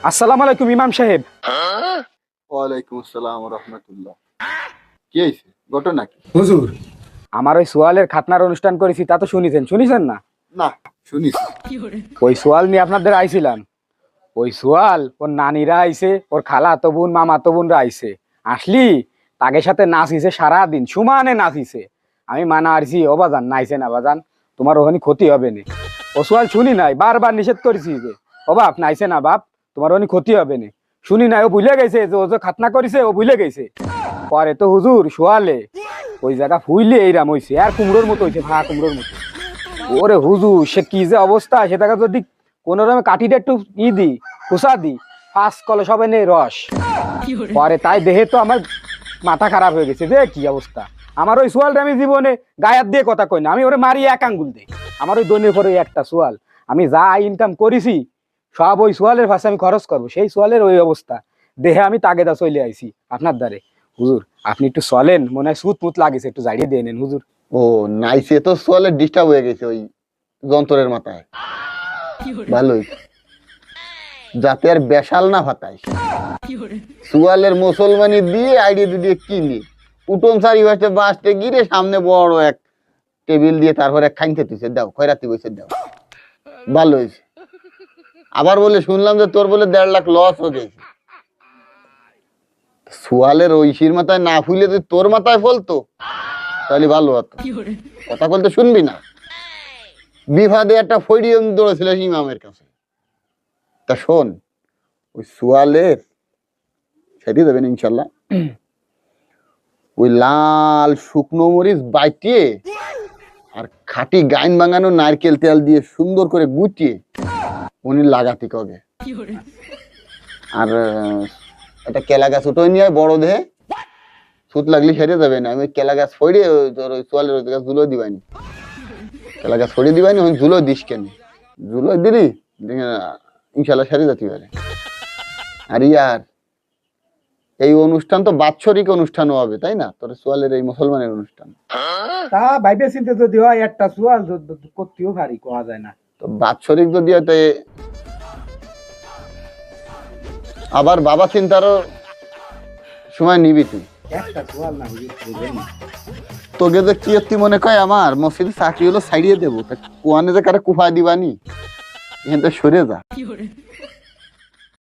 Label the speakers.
Speaker 1: আসসালামু আলাইকুম ইমাম সাহেব।
Speaker 2: ওয়ালাইকুম আসসালাম ওয়া রাহমাতুল্লাহ। কি হয়েছে, ঘটনা কি?
Speaker 1: হুজুর, আমার ওই সোয়ালের খাতনার অনুষ্ঠান করেছি, তা তো শুনিছেন না?
Speaker 2: না, শুনিস।
Speaker 1: ওই সোয়াল নিয়ে আপনাদের আইছিলাম। ওই সোয়াল ওর নানিরা আইছে, ওর খালা তো বোন মামা তো বোনরা আইছে। আসলি তাদের সাথে নাচিছে, সারাদিন সমানে নাচিছে। আমি মানা আরছি, ও বাজান নাইছে না বাজান, তোমার ওখানে ক্ষতি হবে না। ও সোয়াল শুনি নাই, বারবার নিষেধ করেছি যে ও বাপ নাইছে না বাপ, তোমার ওখানে ক্ষতি হবে না। শুনি নাই, ও ভুলে গেছে যে ও যে খাতনা করেছে, ও ভুলে গেছে। পরে তো হুজুর সোয়ালে ওই জায়গা ফুইলে এইরাম হইছে, আর কুমড়োর মতো হইছে, ভা কুমড়োর মতো। ওরে হুজুর, সে কি যে অবস্থা, সেটাকে যদি কোনো রকম কাঠিটা একটু দি খুসা দি, ফাঁস কলে সবে নেই রস। পরে তাই দেহে তো আমার মাথা খারাপ হয়ে গেছে, যে কি অবস্থা। আমার ওই সোয়ালটা আমি জীবনে গায়াত দিয়ে কথা কই না, আমি ওরে মারি এক আঙ্গুল দিই। আমার ওই দৈনের পরে একটা সোয়াল, আমি যা ইনকাম করেছি সব ওই সোয়ালের পাশে আমি খরচ করবো। সেই সোয়ালের ওই অবস্থা, দেহে আমি তাগেদা চলে আইছি আপনার দ্বারে। হুজুর আপনি একটু চলেন, মনে হয় সুত মুত লাগেছে, একটু জাড়িয়ে দিয়ে নেন হুজুর।
Speaker 2: ও নাইসে তো সোয়ালে ডিস্টার্ব হয়ে গেছে ওই যন্ত্রের মাথায়। ভালোই, যাতে আর বেশাল না ফাটাইস। সোয়ালের মুসলমানি দিয়ে আইডিয়া দিয়ে কিনে উঠোন সারি বাসতে বাসতে গিরে সামনে বড় এক টেবিল দিয়ে তারপর এক খাইতে তুইছে দাও, খয়রাতি বসে দাও। ভালো হয়েছে। আবার বলে শুনলাম যে তোর বলে 1.5 লাখ লস হয়ে গেছে। সোয়ালের ঐশীর মাথায় না ফুলে যদি তোর মাথায় ফলতো তাহলে ভালো হতো। কথা বলতে শুনবি না? বিভাদে একটা ফৈরিয়ম দৌড়েছিল ইমামের কাছে। তা শোন, ওই সোয়ালের সেটি দেবেন ইনশাল্লাহ। ওই লাল শুকনো মরিচ বাইটিয়ে আর খাঁটি গাইন বাঙানো নারকেল তেল দিয়ে সুন্দর করে গুটিয়ে উনি লাগাতে কবে। আর একটা কেলা গাছ উঠোয় নিয়ে বড় দেহে সুত লাগলি সেরে যাবে না। আমি কেলা গাছ ফড়িয়ে তোর ওই সোয়ালের ওই গাছ ঝুলো দিবানি, কেলা গাছ ফড়িয়ে দিবানি, ওই ঝুলো দিস কেন, ঝুলো দিলি ইনশাল্লাহ সেরে যেতে পারে। আর ইয়ার এই অনুষ্ঠান তো বাৎসরিক অনুষ্ঠানও হবে, তাই না? তোর সোয়ালের এই মুসলমানের অনুষ্ঠান
Speaker 1: তা ভাইবে চিন্তা যদি হয় একটা সোয়াল করতেও পারি, কোয়া যায় না।
Speaker 2: তো বাৎসরিক যদি হয় তাই আবার বাবা চিন্তারও সময় নিবি তুই।
Speaker 1: একটা সোয়াল না হুজুর, বুঝলেন না?
Speaker 2: তোকে যে কি মনে কয় আমার মসজিদে চাকরি হলো ছাড়িয়ে দেবো, তা কোয়ানে যে কারে কুফা দিবানি, এখান থেকে সরে যা।